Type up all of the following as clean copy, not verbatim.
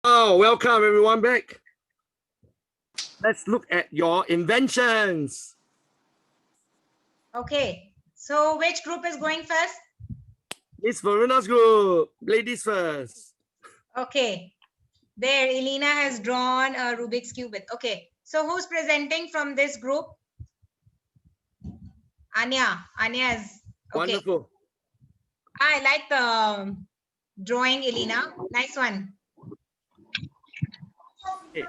Oh, welcome everyone back. Let's look at your inventions. Okay, so which group is going first? Miss Veruna's group. Ladies first. Okay, there Elena has drawn a Rubik's Cube with. Okay, so who's presenting from this group? Anya. Anya is okay. Wonderful. I like the drawing, Elena. Nice one. Okay.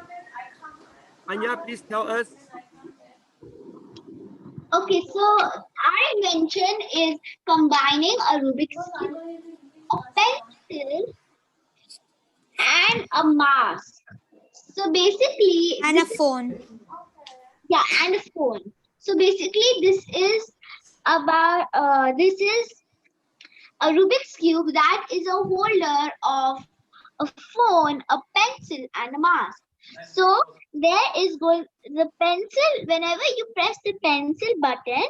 Anya, please tell us. Okay, so our invention is combining a Rubik's Cube, a pencil, and a mask. So basically, And a phone. yeah, and a phone. So basically, this is about this is a Rubik's Cube that is a holder of a phone, a pencil, and a mask. So there is going the pencil. Whenever you press the pencil button,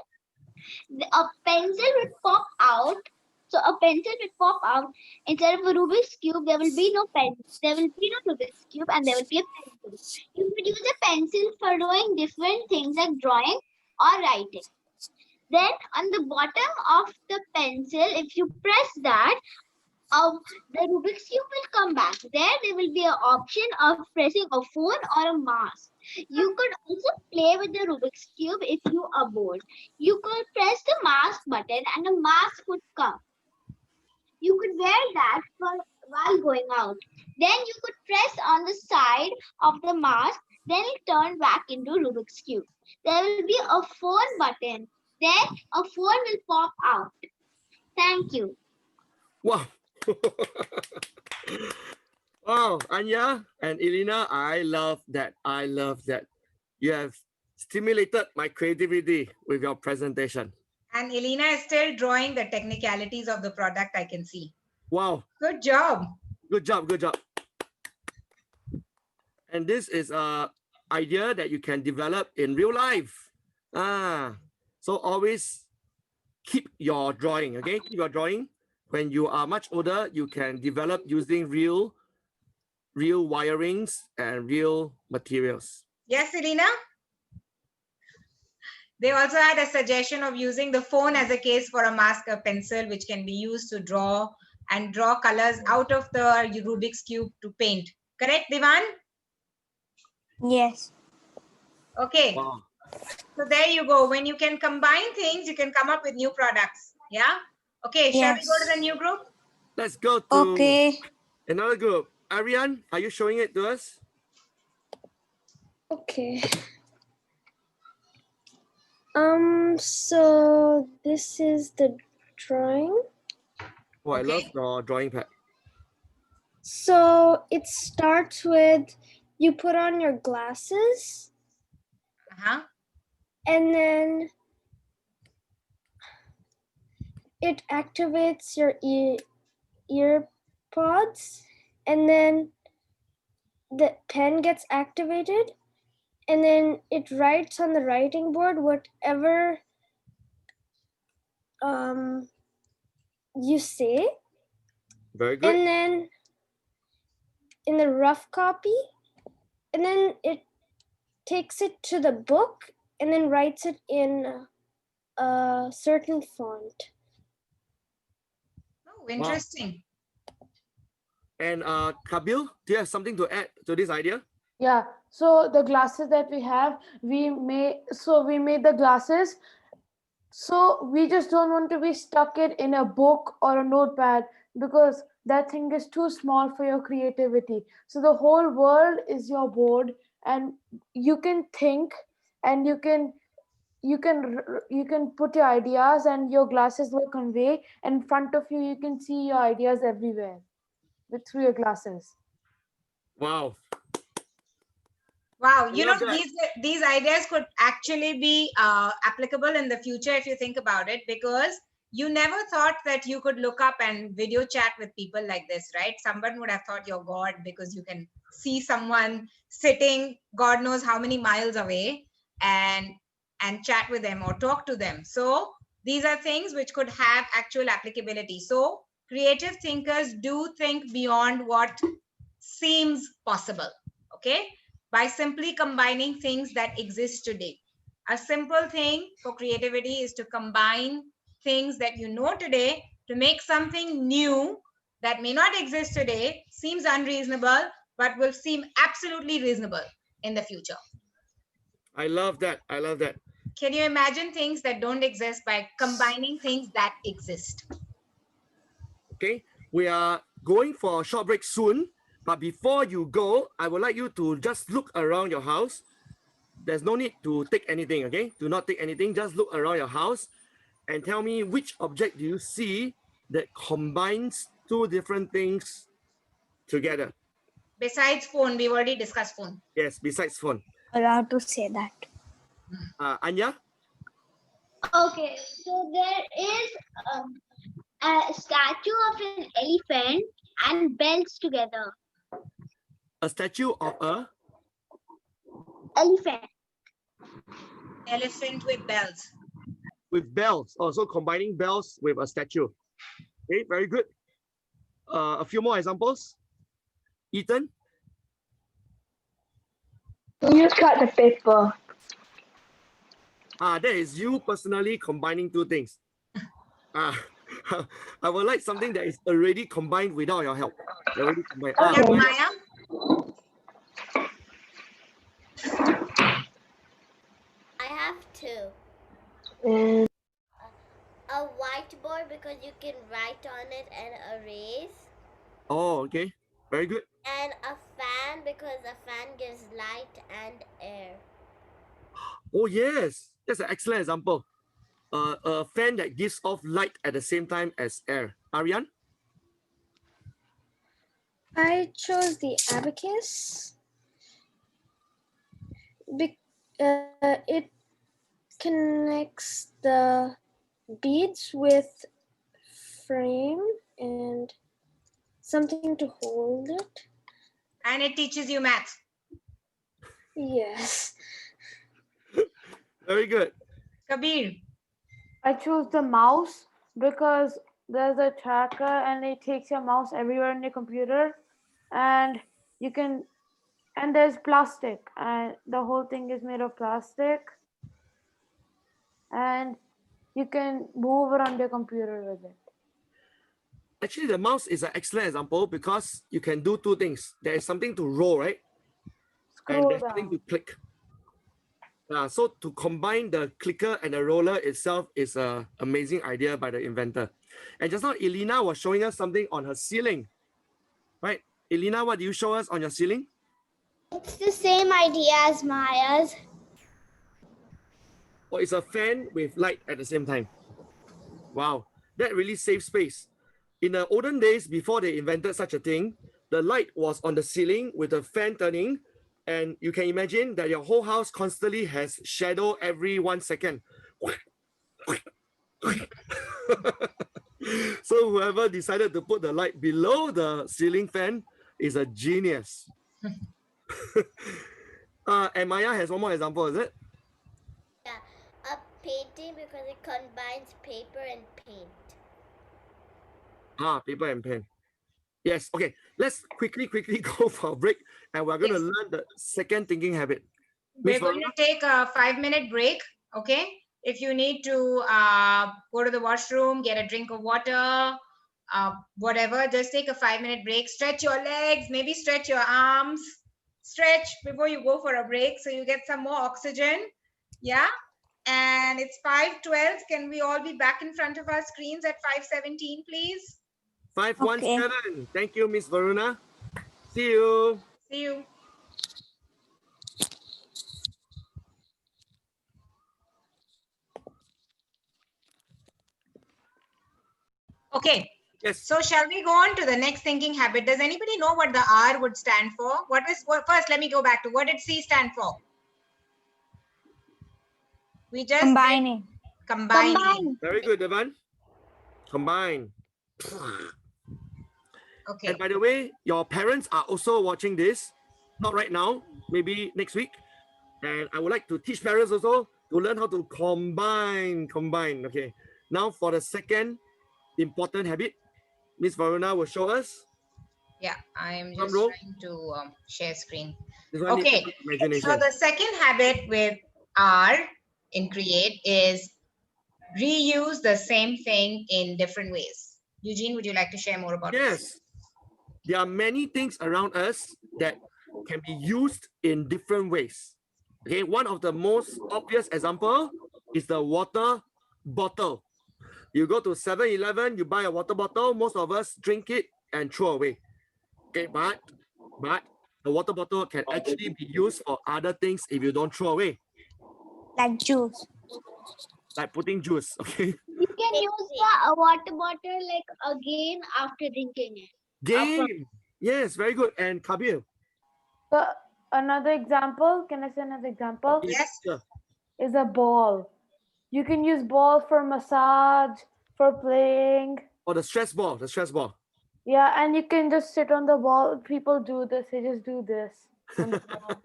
a pencil will pop out. So a pencil will pop out. Instead of a Rubik's Cube, there will be no pen. There will be no Rubik's Cube, and there will be a pencil. You could use a pencil for doing different things like drawing or writing. Then on the bottom of the pencil, if you press that, the Rubik's Cube will come back. There will be an option of pressing a phone or a mask. You could also play with the Rubik's Cube if you are bored. You could press the mask button and a mask would come. You could wear that while going out. Then you could press on the side of the mask, then it turn back into Rubik's Cube. There will be a phone button. Then a phone will pop out. Thank you. Wow. Wow, Anya and Elena, I love that. I love that. You have stimulated my creativity with your presentation. And Elena is still drawing the technicalities of the product, I can see. Wow. Good job. Good job. Good job. And this is a idea that you can develop in real life. So always keep your drawing, okay? Keep your drawing. When you are much older, you can develop using real wirings and real materials. Yes, Elena? They also had a suggestion of using the phone as a case for a mask or pencil, which can be used to draw colors out of the Rubik's Cube to paint. Correct, Divan? Yes. Okay. Wow. So there you go. When you can combine things, you can come up with new products. Yeah? Okay, shall we go to the new group? Let's go to another group. Ariane, are you showing it to us? Okay. So this is the drawing. Oh, I love the drawing pad. So it starts with you put on your glasses. And then it activates your earpods, and then the pen gets activated, and then it writes on the writing board whatever you say. Very good. And then in the rough copy, and then it takes it to the book and then writes it in a certain font. Oh, interesting. Wow. And Kabil, do you have something to add to this idea? Yeah, so the glasses that we made the glasses. So we just don't want to be stuck it in a book or a notepad because that thing is too small for your creativity. So the whole world is your board, and you can think, and you can put your ideas, and your glasses will convey. In front of you, you can see your ideas everywhere through your glasses. Wow. Wow, you know, these ideas could actually be applicable in the future if you think about it, because you never thought that you could look up and video chat with people like this, right? Someone would have thought you're God because you can see someone sitting God knows how many miles away and chat with them or talk to them. So these are things which could have actual applicability. So creative thinkers do think beyond what seems possible, okay? By simply combining things that exist today. A simple thing for creativity is to combine things that you know today to make something new that may not exist today, seems unreasonable, but will seem absolutely reasonable in the future. I love that. I love that. Can you imagine things that don't exist by combining things that exist? Okay, we are going for a short break soon, but before you go, I would like you to just look around your house. There's no need to take anything, okay? Do not take anything, just look around your house and tell me which object do you see that combines two different things together. Besides phone, we've already discussed phone. Yes, besides phone. Allowed to say that. Anya? Okay, so there is a statue of an elephant and bells together. A statue of a Elephant. Elephant with bells. with bells. Also combining bells with a statue. Okay, very good. A few more examples. Ethan? You cut the paper. That is you personally combining two things. I would like something that is already combined without your help. Already combined. Yeah, Maya? I have two. And A whiteboard because you can write on it and erase. Oh, okay. Very good. And a fan because a fan gives light and air. Oh, yes. That's an excellent example. A fan that gives off light at the same time as air. Aryan? I chose the abacus. It connects the beads with frame and something to hold it. And it teaches you maths. Yes. Very good. Kabir? I chose the mouse because there's a tracker and it takes your mouse everywhere in your computer, and you can, and there's plastic, and the whole thing is made of plastic, and you can move around your computer with it. Actually, the mouse is an excellent example because you can do two things. There is something to roll, right? And Scroll there's something to down. click. So to combine the clicker and the roller itself is an amazing idea by the inventor. And just now, Elena was showing us something on her ceiling, right? Elena, what do you show us on your ceiling? It's the same idea as Maya's. Oh, it's a fan with light at the same time. Wow, that really saves space. In the olden days, before they invented such a thing, the light was on the ceiling with a fan turning, and you can imagine that your whole house constantly has shadow every 1 second. So whoever decided to put the light below the ceiling fan is a genius. And Maya has one more example, is it? Yeah, a painting because it combines paper and paint. Paper and pen. Yes, okay. Let's quickly go for a break, and we're going to Yes. learn the second thinking habit. We're Miss going to take a 5-minute break, okay? If you need to go to the washroom, get a drink of water, whatever, just take a 5-minute break. Stretch your legs, maybe stretch your arms. Stretch before you go for a break so you get some more oxygen. Yeah? And it's 5:12. Can we all be back in front of our screens at 5:17, please? 517. Thank you, Miss Varuna. See you. See you. Okay. Yes. So shall we go on to the next thinking habit? Does anybody know what the R would stand for? First, let me go back to what did C stand for? We just did combining. Very good, Devan. Combine. Okay. And by the way, your parents are also watching this. Not right now, maybe next week. And I would like to teach parents also to learn how to combine. Okay. Now for the second important habit, Miss Varuna will show us. Yeah, I am Drum just roll. trying to share screen. This one needs Okay, some imagination. so the second habit with R in Create is reuse the same thing in different ways. Eugene, would you like to share more about this? Yes, there are many things around us that can be used in different ways. Okay, one of the most obvious example is the water bottle. You go to 7-Eleven, you buy a water bottle, most of us drink it and throw away. Okay, but the water bottle can actually be used for other things if you don't throw away, Like juice. like putting juice. Okay, You can use the water bottle like again after drinking it. game. Yes, very good. And Kabir. So another example, can I say another example? Yes. Sure. Is a ball. You can use ball for massage, for playing. Or the stress ball, the stress ball. Yeah, and you can just sit on the ball. People do this. They just do this. on the ball.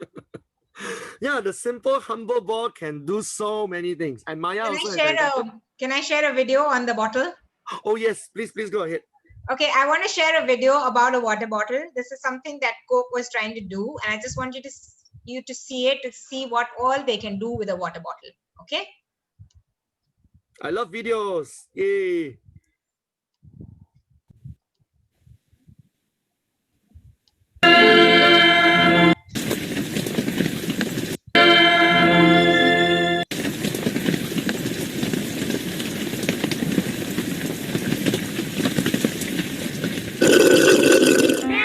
Yeah, the simple, humble ball can do so many things. And Maya Can also I has share an example. can I share a video on the bottle? Oh yes, please go ahead. Okay, I want to share a video about a water bottle. This is something that Coke was trying to do, and I just want you to see it, to see what all they can do with a water bottle. Okay. I love videos. Yay.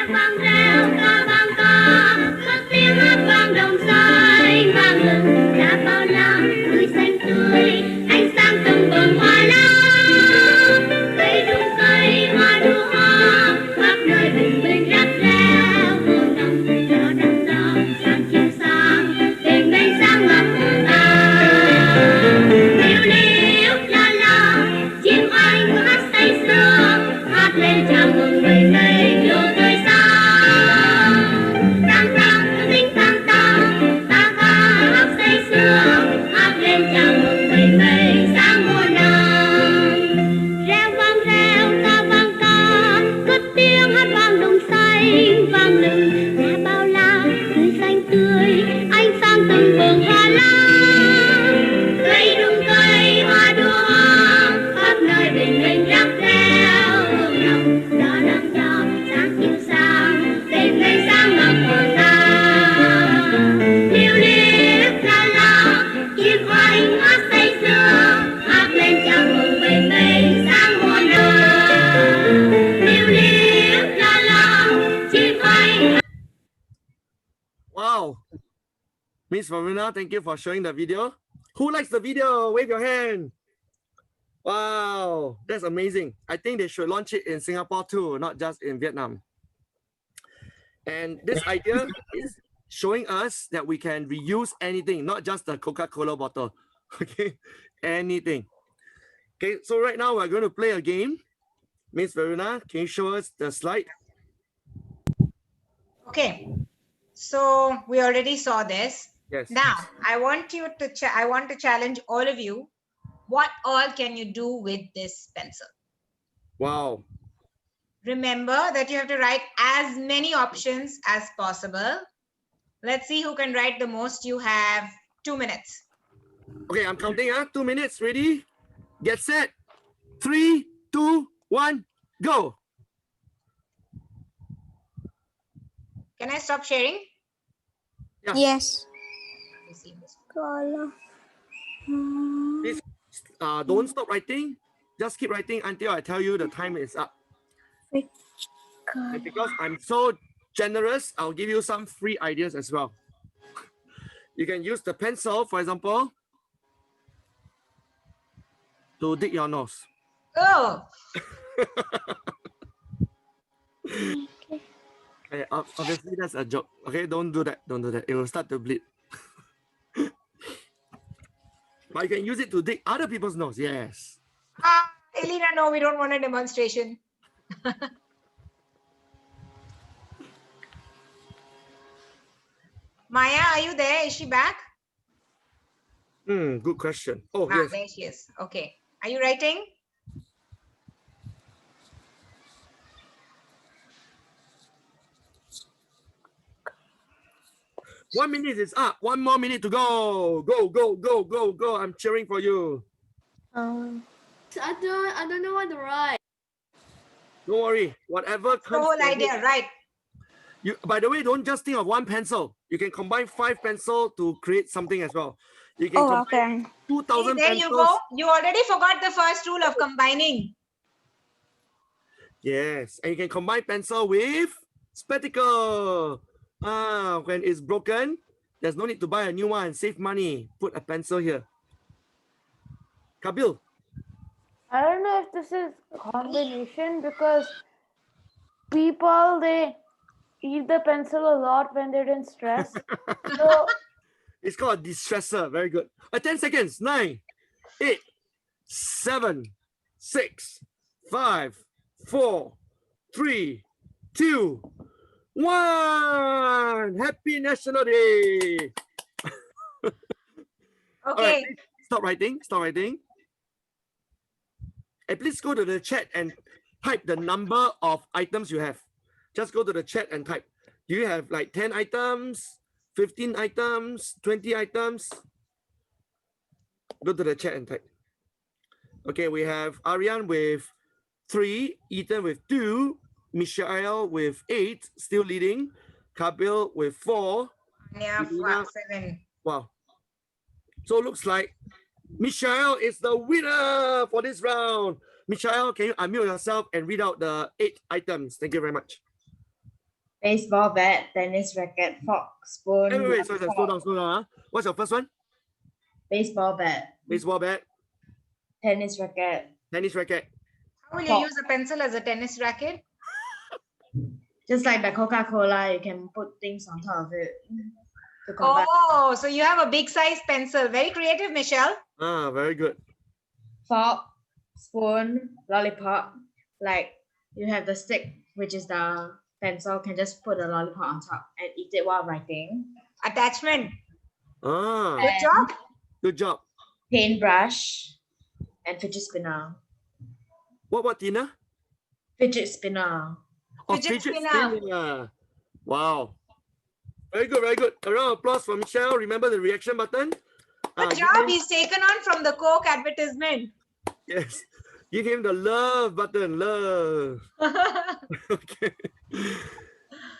Vang reo ca vang ca, cất tiếng hát vang đồng xanh vang lừng đã bao la núi xanh tươi ánh sáng từng bông hoa lá cây rụng cây hoa đua hoa khắp nơi bình minh rắc reo mùa nồng gió đằng đằng sáng chiếu sáng tình mênh sáng ngập hồn ta liu liu la la chim anh hát say sưa hát lên chào mừng bình minh lúa tươi sáng tang tang tinh tang tang ta ca hát say sưa hát lên chào mừng bình minh sáng mùa nắng reo vang ca cất tiếng hát vang đồng xanh vang lừng lá bao la tươi xanh tươi ánh sáng từng vườn hoa lá cây rụng cây hoa đua hoa khắp nơi bình minh rắc reo hương nồng gió đằng đằng sáng chiếu sáng tình mênh sáng ngập hồn ta liu liu la la chim oanh hát say sưa hát lên chào mừng bình minh sáng mùa nắng liu liu la la chim oanh. Wow. Miss Verena, thank you for showing the video. Who likes the video? Wave your hand. Wow, that's amazing. I think they should launch it in Singapore too, not just in Vietnam. And this idea is showing us that we can reuse anything, not just the Coca-Cola bottle. Okay, anything. Okay, so right now we're going to play a game. Miss Verena, can you show us the slide? Okay. So we already saw this. Yes. Now I want you to I want to challenge all of you. What all can you do with this pencil? Wow. Remember that you have to write as many options as possible. Let's see who can write the most. You have 2 minutes. Okay, I'm counting. 2 minutes. Ready? Get set. 3, 2, 1, go. Can I stop sharing? Yeah. Yes. Let me see this. Please don't stop writing. Just keep writing until I tell you the time is up. And because I'm so generous, I'll give you some free ideas as well. You can use the pencil, for example, to dig your nose. Oh, Okay, obviously that's a joke. Okay, don't do that. Don't do that. It will start to bleed. But you can use it to dig other people's nose. Yes. Elena, no, we don't want a demonstration. Maya, are you there? Is she back? Good question. Oh, yes. There she is. Okay. Are you writing? 1 minute is up. 1 more minute to go. Go, go, go, go, go. I'm cheering for you. I don't know what to write. Don't worry. Whatever The comes whole to your idea, head. right? You, by the way, don't just think of one pencil. You can combine 5 pencils to create something as well. You can combine 2,000 There you pencils. go. You already forgot the first rule of combining. Yes, and you can combine pencil with spectacle. When it's broken, there's no need to buy a new one. Save money. Put a pencil here. Kabil. I don't know if this is combination because people they eat the pencil a lot when they're in stress. So It's called a distressor. Very good. 10 seconds. 9, 8, 7, 6, 5, 4, 3, 2, 1. Happy National Day. All right, Okay. stop writing. Stop writing. And please go to the chat and type the number of items you have. Just go to the chat and type. Do you have like 10 items, 15 items, 20 items? Go to the chat and type. Okay, we have Aryan with 3, Ethan with 2, Michelle with 8, still leading, Kabil with 4. Yeah, Elena- 7. Wow. So looks like Michelle is the winner for this round. Michelle, can you unmute yourself and read out the 8 items? Thank you very much. Baseball bat, tennis racket, fork, spoon. Wait, sorry, slow down. Huh? What's your first one? Baseball bat, Baseball bat, tennis racket. tennis racket. How will you use a pencil as a tennis racket? Just like the Coca-Cola, you can put things on top of it to combine. Oh, so you have a big size pencil. Very creative, Michelle. Very good. Fork, spoon, lollipop. Like you have the stick, which is the pencil, can just put the lollipop on top and eat it while writing. Attachment. Ah, Good job. good job. Paintbrush and fidget spinner. What, Tina? Fidget spinner. Oh, Fidget fidget spinner. spinner. Wow. Very good, very good. A round of applause for Michelle. Remember the reaction button? Good give job. him- He's taken on from the Coke advertisement. Yes. Give him the love button. Love. Okay.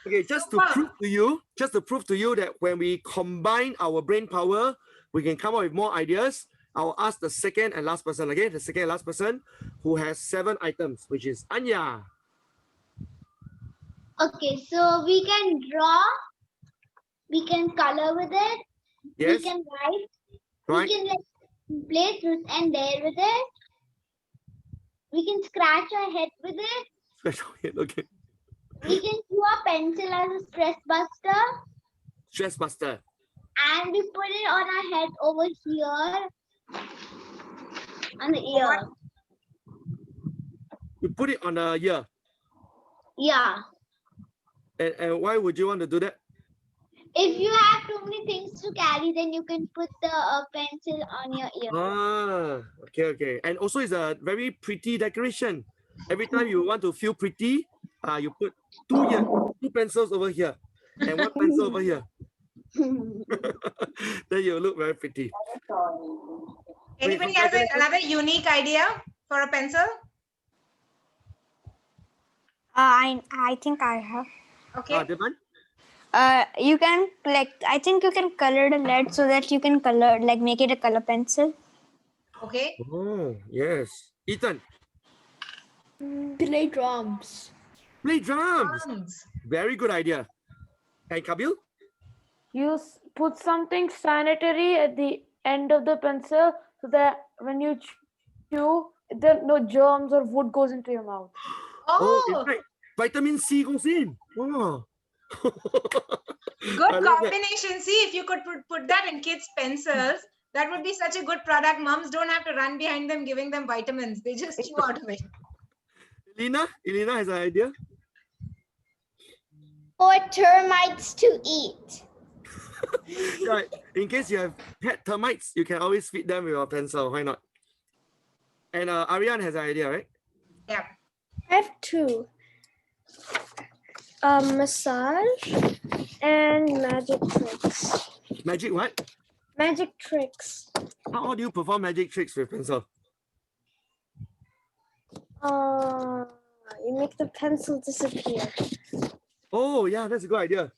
Okay, just to Super. prove to you that when we combine our brain power, we can come up with more ideas. I'll ask the second and last person again, the second and last person who has 7 items, which is Anya. Okay, so we can draw, we can color with it, Yes, we can write, right? we can like play truth and dare with it, we can scratch our head with it, Okay. we can use a pencil as a stress buster, Stress buster. and we put it on our head over here, on the ear. You put it on the ear. Yeah. And why would you want to do that? If you have too many things to carry, then you can put the pencil on your ear. Okay. And also it's a very pretty decoration. Every time you want to feel pretty, you put 2 pencils over here and 1 pencil over here. Then you look very pretty. Anybody Wait, has another unique idea for a pencil? I think I have. Okay. Devan? You can I think you can color the lead so that you can color make it a color pencil. Okay. Oh, yes. Ethan, Play drums. play drums. Drums. Very good idea. And Kabil? put something sanitary at the end of the pencil so that when you chew, no germs or wood goes into your mouth. Oh, Oh, in fact, vitamin C goes in. Oh. I good love that. combination. See, if you could put that in kids' pencils, that would be such a good product. Moms don't have to run behind them giving them vitamins. They just chew out of it. Elena has an idea. For termites to eat. Right. In case you have pet termites, you can always feed them with a pencil. Why not? And Aryan has an idea, right? Yeah. I have 2. Massage and magic tricks. Magic what? Magic tricks. How do you perform magic tricks with pencil? You make the pencil disappear. Oh, yeah, that's a good idea.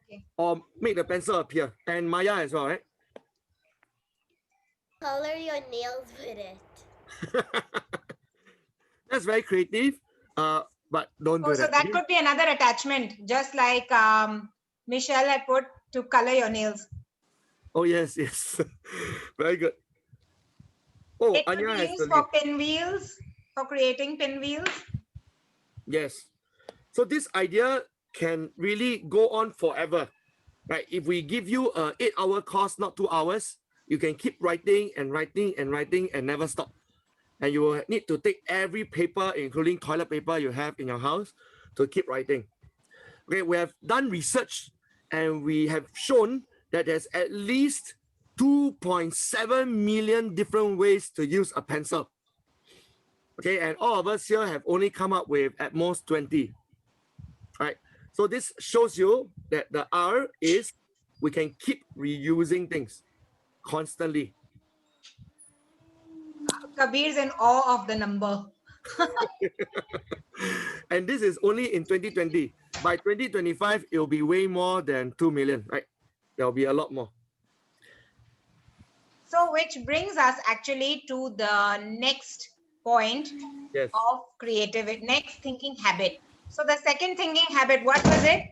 Okay. Or make the pencil appear. And Maya as well, right? Color your nails with it. That's very creative. But don't Oh, do so that. that could be another attachment, just like Michelle had put to color your nails. Oh, yes, yes. Very good. Oh, It could Anya be has used the for lead. pinwheels, for creating pinwheels. Yes. So this idea can really go on forever, right? If we give you a 8-hour course, not 2 hours, you can keep writing and writing and writing and never stop. And you will need to take every paper, including toilet paper you have in your house, to keep writing. Okay, we have done research and we have shown that there's at least 2.7 million different ways to use a pencil. Okay, and all of us here have only come up with at most 20. Right. So this shows you that the R is we can keep reusing things constantly. Kabir's in awe of the number. And this is only in 2020. By 2025, it will be way more than 2 million, right? There will be a lot more. So which brings us actually to the next point Yes. of creativity, next thinking habit. So the second thinking habit, what was it?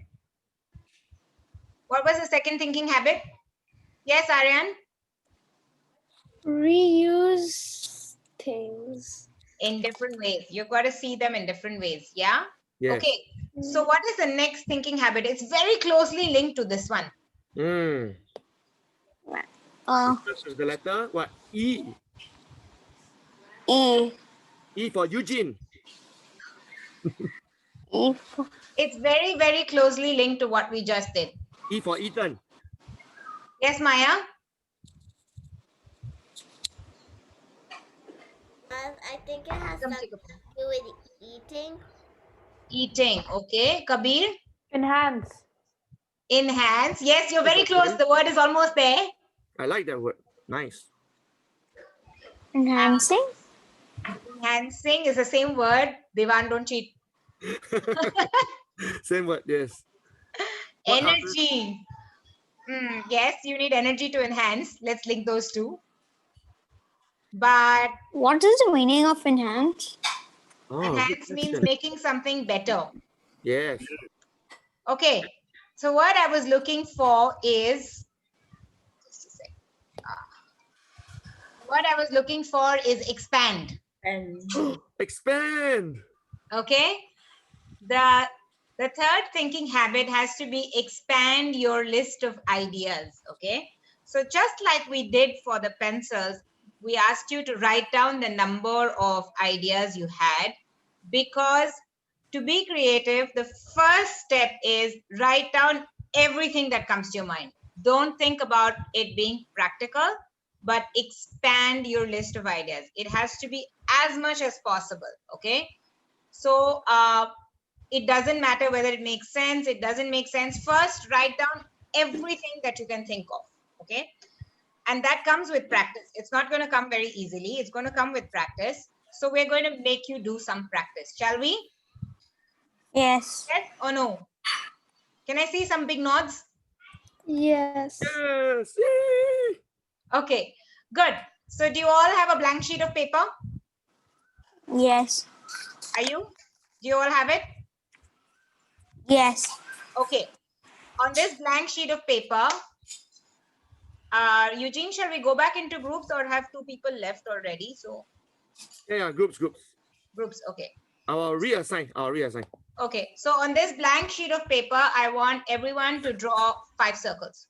What was the second thinking habit? Yes, Aryan? Reuse things. In different ways. You've got to see them in different ways. Yeah? Yes. Okay. So what is the next thinking habit? It's very closely linked to this one. Mm. Uh, Starts with the letter what? E. E. E for Eugene. E. It's very, very closely linked to what we just did. E for Ethan. Yes, Maya? I think it has Come something take a pen. to do with eating. Eating. Okay. Kabir? Enhance. Enhance. Yes, you're That's very okay. close. The word is almost there. I like that word. Nice. Enhancing. Enhancing is the same word. Devan, don't cheat. Same word, yes. What others? Energy. Yes, you need energy to enhance. Let's link those two. But What is the meaning of enhance? Oh, good enhance means question. making something better. Yes. Okay. So what I was looking for is, just a sec. What I was looking for is expand. And Expand. Okay. The third thinking habit has to be expand your list of ideas. Okay. So just like we did for the pencils, we asked you to write down the number of ideas you had, because to be creative, the first step is write down everything that comes to your mind. Don't think about it being practical, but expand your list of ideas. It has to be as much as possible. Okay. So it doesn't matter whether it makes sense, it doesn't make sense. First, write down everything that you can think of. Okay. And that comes with practice. It's not going to come very easily. It's going to come with practice. So we're going to make you do some practice. Shall we? Yes. Yes or no? Can I see some big nods? Yes. Yes. Yay! Okay, good. So do you all have a blank sheet of paper? Yes. Are you? Do you all have it? Yes. Okay. On this blank sheet of paper, Eugene, shall we go back into groups or have 2 people left already? So Yeah, groups. groups, okay. I'll reassign. Okay, so on this blank sheet of paper, I want everyone to draw 5 circles.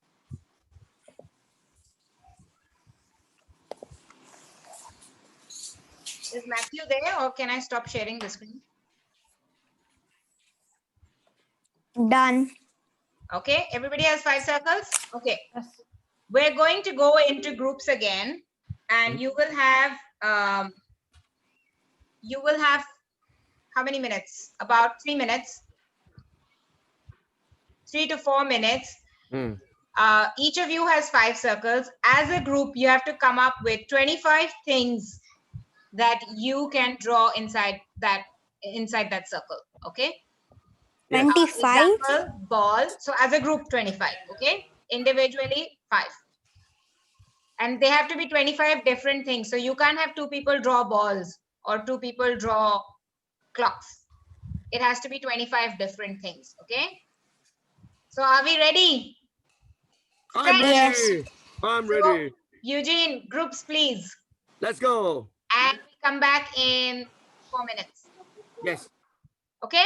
Is Matthew there, or can I stop sharing the screen? Done. Okay, everybody has 5 circles? Okay, Yes. we're going to go into groups again, and you will have how many minutes? About 3 minutes. 3 to 4 minutes. Mm. Each of you has 5 circles. As a group, you have to come up with 25 things that you can draw inside that circle. Okay. Yes. 25. Example, ball. So as a group, 25. Okay. Individually, 5. And they have to be 25 different things. So you can't have 2 people draw balls or 2 people draw clocks. It has to be 25 different things. Okay. So are we ready? I'm Set. Yes. ready. I'm So, ready. Eugene, groups, please. Let's go. And we come back in 4 minutes. Yes. Okay.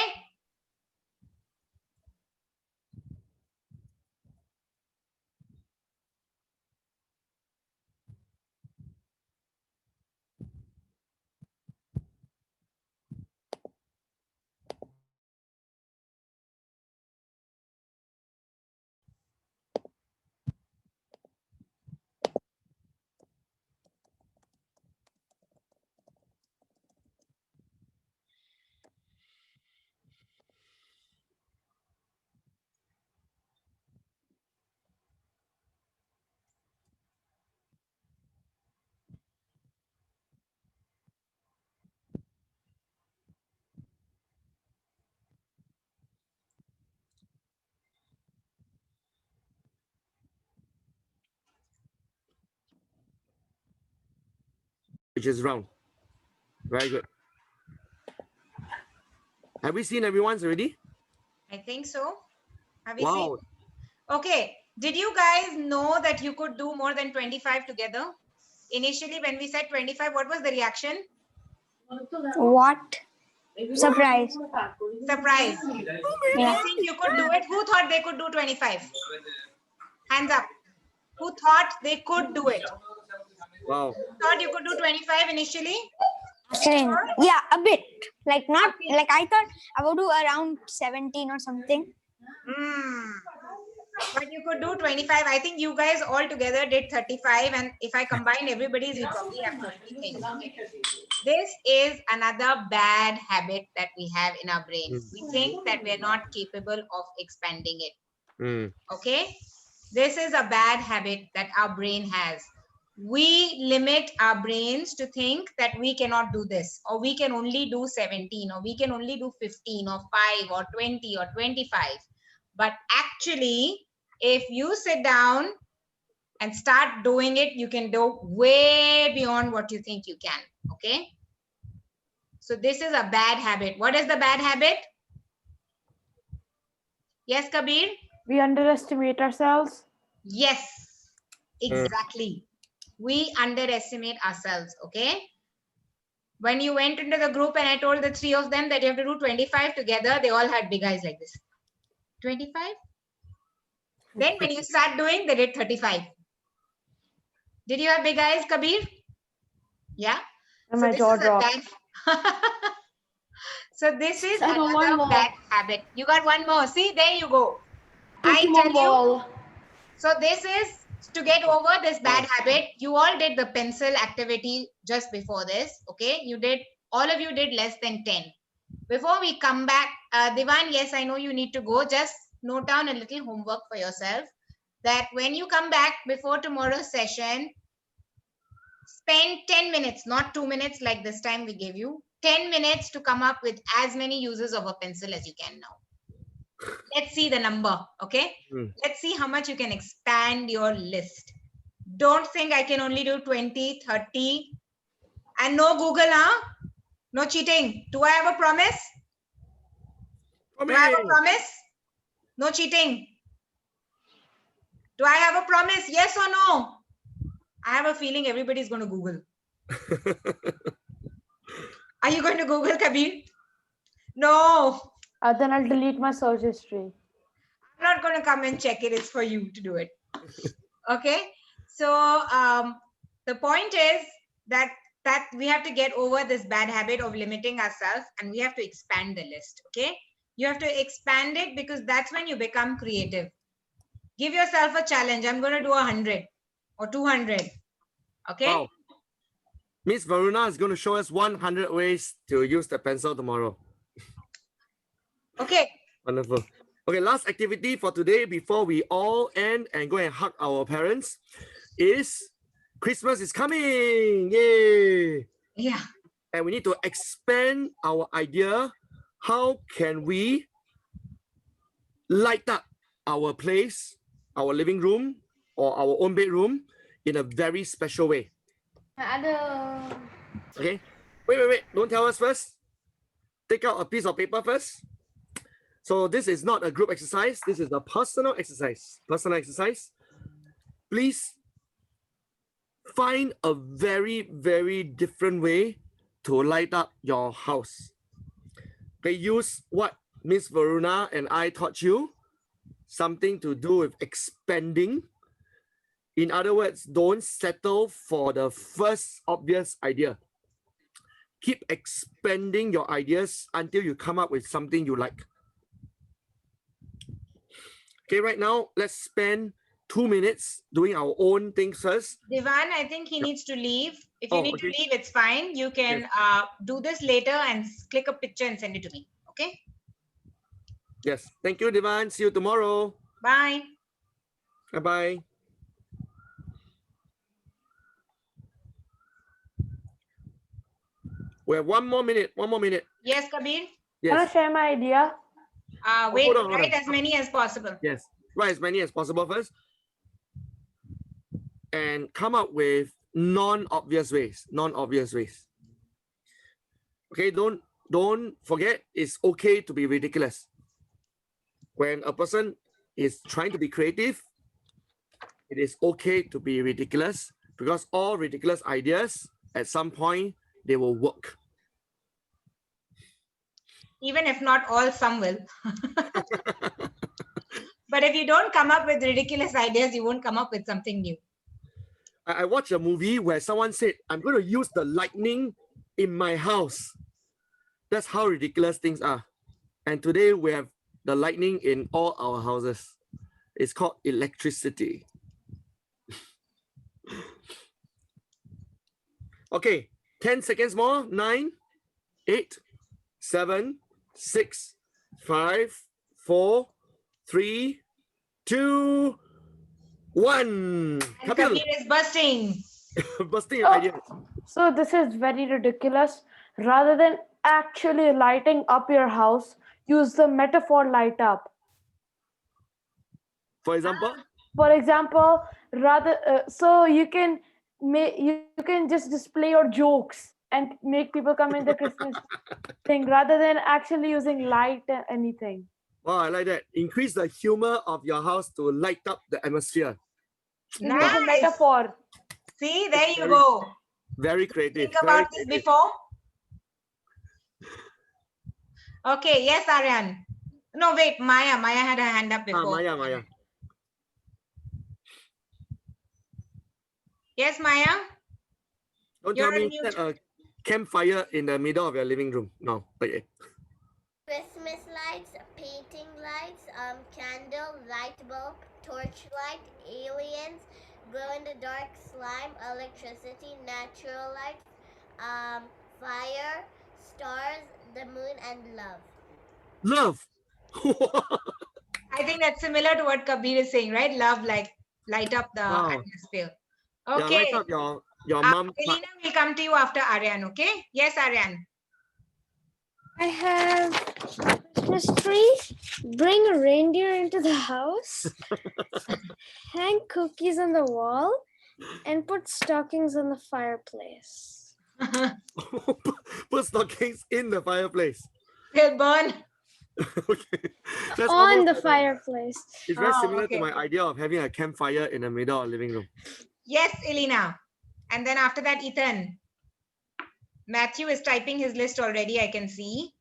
Which is round. Very good. Have we seen everyone's already? I think so. Have you Wow. seen? Okay. Did you guys know that you could do more than 25 together? Initially, when we said 25, what was the reaction? What? Surprise. Surprise. Yeah. You think you could do it? Who thought they could do 25? Hands up. Who thought they could do it? Wow. Thought you could do 25 initially? Actually, yeah, a bit. Like not Okay. like I thought I would do around 17 or something. But you could do 25. I think you guys all together did 35. And if I combine everybody's, we probably have 30 things. This is another bad habit that we have in our brain. We think that we're not capable of expanding it. Mm. Okay. This is a bad habit that our brain has. We limit our brains to think that we cannot do this, or we can only do 17, or we can only do 15 or 5 or 20 or 25. But actually, if you sit down and start doing it, you can do way beyond what you think you can. Okay. So this is a bad habit. What is the bad habit? Yes, Kabir? We underestimate ourselves. Yes, exactly. We underestimate ourselves. Okay. When you went into the group and I told the 3 of them that you have to do 25 together, they all had big eyes like this. 25? Then when you start doing, they did 35. Did you have big eyes, Kabir? Yeah. And So my this jaw is a dropped. bad. So this is I got one another more. bad habit. You got one more. See, there you go. I Pokemon tell you. ball. So this is to get over this bad Wow. habit. You all did the pencil activity just before this. Okay. You did, all of you did less than 10. Before we come back, Divan, yes, I know you need to go. Just note down a little homework for yourself that when you come back before tomorrow's session, spend 10 minutes, not 2 minutes like this time we gave you, 10 minutes to come up with as many uses of a pencil as you can now. Let's see the number, okay? Let's see how much you can expand your list. Don't think I can only do 20, 30. And no Google, huh? No cheating. Do I have a promise? Do I have a promise? No cheating. Do I have a promise? Yes or no? I have a feeling everybody's going to Google. Are you going to Google, Kabir? No. Then I'll delete my search history. I'm not going to come and check it. It's for you to do it. Okay. So the point is that we have to get over this bad habit of limiting ourselves, and we have to expand the list. Okay. You have to expand it because that's when you become creative. Give yourself a challenge. I'm going to do 100 or 200. Okay. Wow. Miss Varuna is going to show us 100 ways to use the pencil tomorrow. Okay. Wonderful. Okay, last activity for today before we all end and go and hug our parents is Christmas is coming. Yay! Yeah. And we need to expand our idea. How can we light up our place, our living room, or our own bedroom in a very special way? Okay. Wait. Don't tell us first. Take out a piece of paper first. So this is not a group exercise. This is a personal exercise. Personal exercise. Please find a very, very different way to light up your house. Okay, use what Miss Varuna and I taught you. Something to do with expanding. In other words, don't settle for the first obvious idea. Keep expanding your ideas until you come up with something you like. Okay, right now, let's spend 2 minutes doing our own things first. Divan, I think he needs to leave. If you Oh, need okay. to leave, it's fine. You can do this later and click a picture and send it to me. Okay? Yes. Thank you, Divan. See you tomorrow. Bye. Bye-bye. We have 1 more minute. 1 more minute. Yes, Kabir? Can I Yes. share my idea? Wait, hold on. write as many as possible. Yes. Write as many as possible first. And come up with non-obvious ways. Non-obvious ways. Okay, don't forget it's okay to be ridiculous. When a person is trying to be creative, it is okay to be ridiculous because all ridiculous ideas at some point they will work. Even if not all, some will. But if you don't come up with ridiculous ideas, you won't come up with something new. I watched a movie where someone said, I'm going to use the lightning in my house. That's how ridiculous things are. And today we have the lightning in all our houses. It's called electricity. Okay, 10 seconds more. 9, 8, 7, 6, 5, 4, 3, 2, 1. And Kapil, Kabir is bursting. busting your Oh. ideas. So this is very ridiculous. Rather than actually lighting up your house, use the metaphor light up. For example, For example, so you can just display your jokes and make people come in the Christmas thing rather than actually using light or anything. wow, I like that. Increase the humor of your house to light up the atmosphere. Use a Nice. metaphor. See, there you Very- go. Very creative. Think very about this creative. before. Okay, yes, Aryan. No, wait, Maya. Maya had her hand up before. Maya. Yes, Maya? Don't You're tell me on mute. set a campfire in the middle of your living room. No, okay. Christmas lights, painting lights, candle, light bulb, torchlight, aliens, glow-in-the-dark slime, electricity, natural light, fire, stars, the moon, and love. Love. I think that's similar to what Kabir is saying, right? Love, like light up the Wow. atmosphere. Yeah, Okay. light up your mom. Elena will come to you after Aryan, okay? Yes, Aryan. I have Christmas tree, bring a reindeer into the house, hang cookies on the wall, and put stockings on the fireplace. Put stockings in the fireplace. They'll burn. Okay. That's On almost the like fireplace. it's very Oh, similar okay. to my idea of having a campfire in the middle of the living room. Yes, Elena. And then after that, Ethan. Matthew is typing his list already, I can see.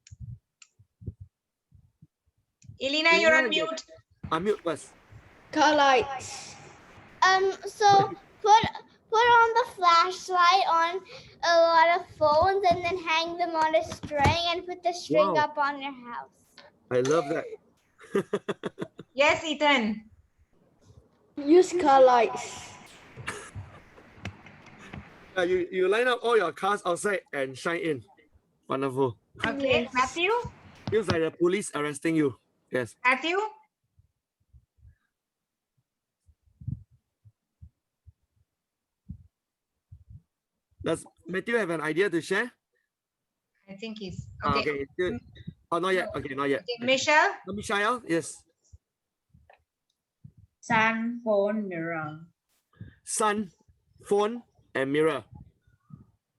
Elena, you're on Elena, mute. Unmute first. Car lights. So put on the flashlight on a lot of phones and then hang them on a string and put the string Wow. up on your house. I love that. Yes, Ethan. Use car lights. You line up all your cars outside and shine in. Wonderful. Okay, Yes. Matthew. Feels like the police arresting you. Yes. Matthew. Does Matthew have an idea to share? I think he's Ah, okay. okay. Still- Oh, not yet. Okay, not yet. Okay, Michelle. Michelle, yes. Sun, phone, mirror. Sun, phone, and mirror.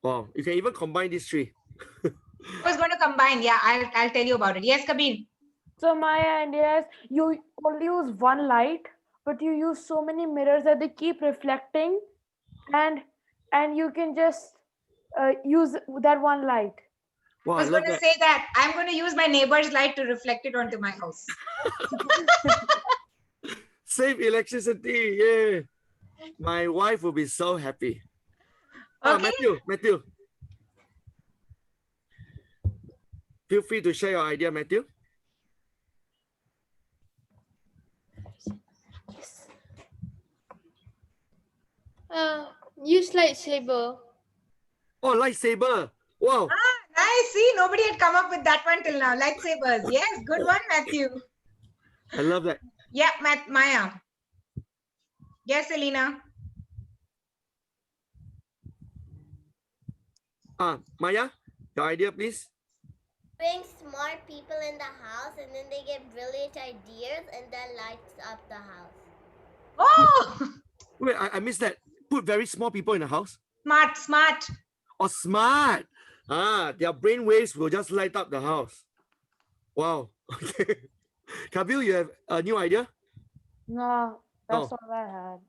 Wow, you can even combine these three. I was going to combine. Yeah, I'll tell you about it. Yes, Kabir. So my idea is you only use one light, but you use so many mirrors that they keep reflecting, and you can just use that one light. Wow, I I was love going to that. say that I'm going to use my neighbor's light to reflect it onto my house. Save electricity, yeah. My wife will be so happy. Okay. Matthew. Feel free to share your idea, Matthew. Use lightsaber. Oh, lightsaber. Wow. Nice. See, nobody had come up with that one till now. Lightsabers. Yes, good one, Matthew. I love that. Yeah, Maya. Yes, Elena. Maya, your idea, please. Bring smart people in the house and then they get brilliant ideas and that lights up the house. Oh, Wait, I missed that. Put very small people in the house. smart. Oh, smart. Their brain waves will just light up the house. Wow. Okay. Kabil, you have a new idea? No, that's Oh. all I had.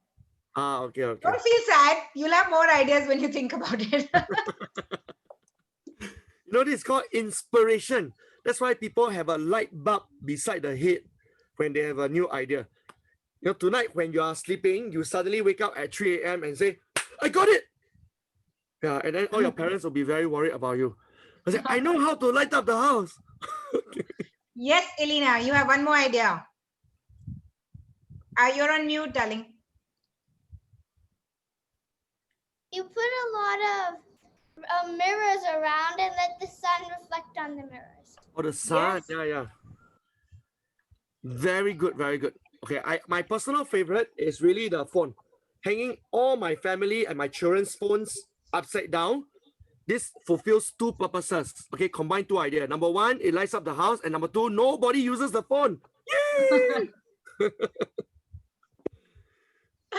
Okay. Don't feel sad. You'll have more ideas when you think about it. You know, this is called inspiration. That's why people have a light bulb beside the head when they have a new idea. You know, tonight when you are sleeping, you suddenly wake up at 3 a.m. and say, I got it. Yeah, and then all your parents will be very worried about you. I say, I know how to light up the house. Yes, Elena, you have one more idea. You're on mute, darling. You put a lot of mirrors around and let the sun reflect on the mirrors. Oh, the sun. Yes. Yeah. Very good. Okay, my personal favorite is really the phone. Hanging all my family and my children's phones upside down. This fulfills two purposes. Okay, combine two ideas. Number one, it lights up the house. And number two, nobody uses the phone. Yay!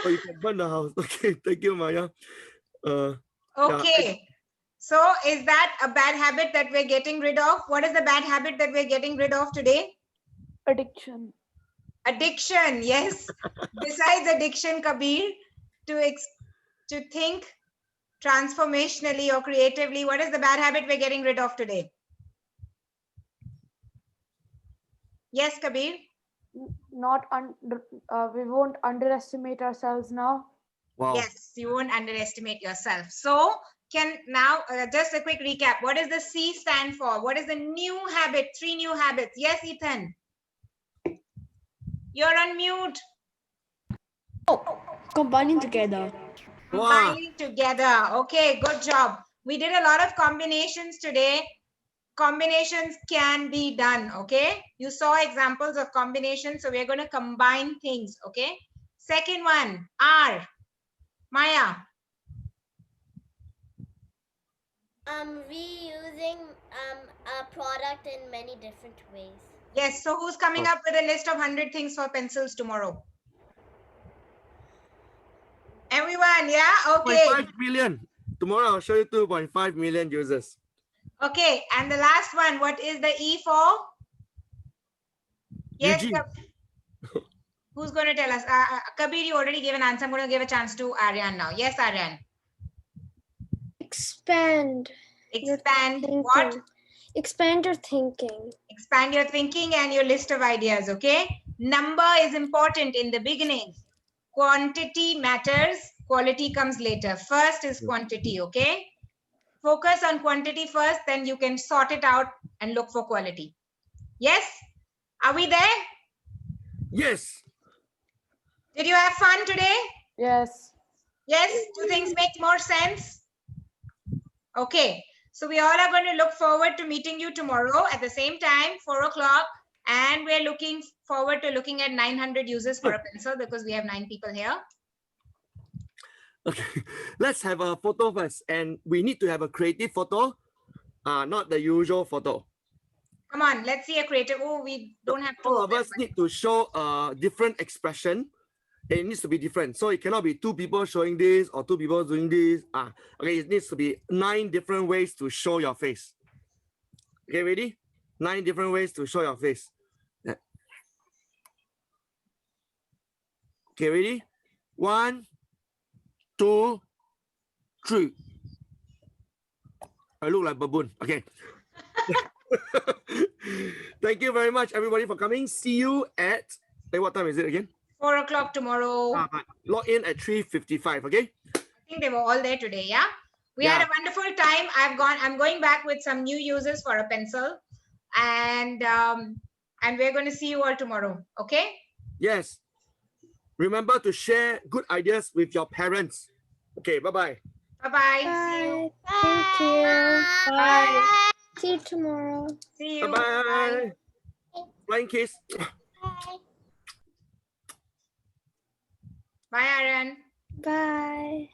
Oh, you can burn the house. Okay, thank you, Maya. Okay. So is that a bad habit that we're getting rid of? What is the bad habit that we're getting rid of today? Addiction. Addiction, yes. Besides addiction, Kabir, to think transformationally or creatively, what is the bad habit we're getting rid of today? Yes, Kabir. We won't underestimate ourselves now. Wow. Yes, you won't underestimate yourself. So can now just a quick recap. What does the C stand for? What is the new habit? 3 new habits. Yes, Ethan. You're on mute. Combining together. Wow. Combining together. Okay, good job. We did a lot of combinations today. Combinations can be done. Okay, you saw examples of combinations, so we're going to combine things. Okay, second one, R. Maya. Reusing a product in many different ways. Yes, so who's coming up with a list of 100 things for pencils tomorrow? Everyone, yeah? Okay. 2.5 million. Tomorrow I'll show you 2.5 million users. Okay, and the last one, what is the E for? Yes, Eugene. who's going to tell us? Kabir, you already gave an answer. I'm going to give a chance to Aryan now. Yes, Aryan. Expand. Expand Thinking. what? Expand your thinking. Expand your thinking and your list of ideas, okay? Number is important in the beginning. Quantity matters, quality comes later. First is quantity, okay? Focus on quantity first, then you can sort it out and look for quality. Yes? Are we there? Yes. Did you have fun today? Yes. Yes? Do things make more sense? Okay. So we all are going to look forward to meeting you tomorrow at the same time, 4 o'clock. And we're looking forward to looking at 900 users for a pencil because we have 9 people here. Okay, let's have a photo first, and we need to have a creative photo, not the usual photo. Come on, let's see a creative. Oh, we don't have two All of of them. us need to show a different expression. It needs to be different. So it cannot be 2 people showing this or 2 people doing this. Okay, it needs to be 9 different ways to show your face. Okay, ready? 9 different ways to show your face. Yeah. Okay, ready? 1, 2, 3. I look like baboon. Okay. Thank you very much, everybody, for coming. See you at, what time is it again? 4 o'clock tomorrow. Log in at 3:55. Okay. I think they were all there today. Yeah. We had a wonderful time. I'm going back with some new uses for a pencil, and we're going to see you all tomorrow. Okay. Yes. Remember to share good ideas with your parents. Okay. Bye-bye. Bye-bye. Bye. Thank you. Bye. See you tomorrow. See you. Bye-bye. Flying kiss. Bye, Aaron. Bye.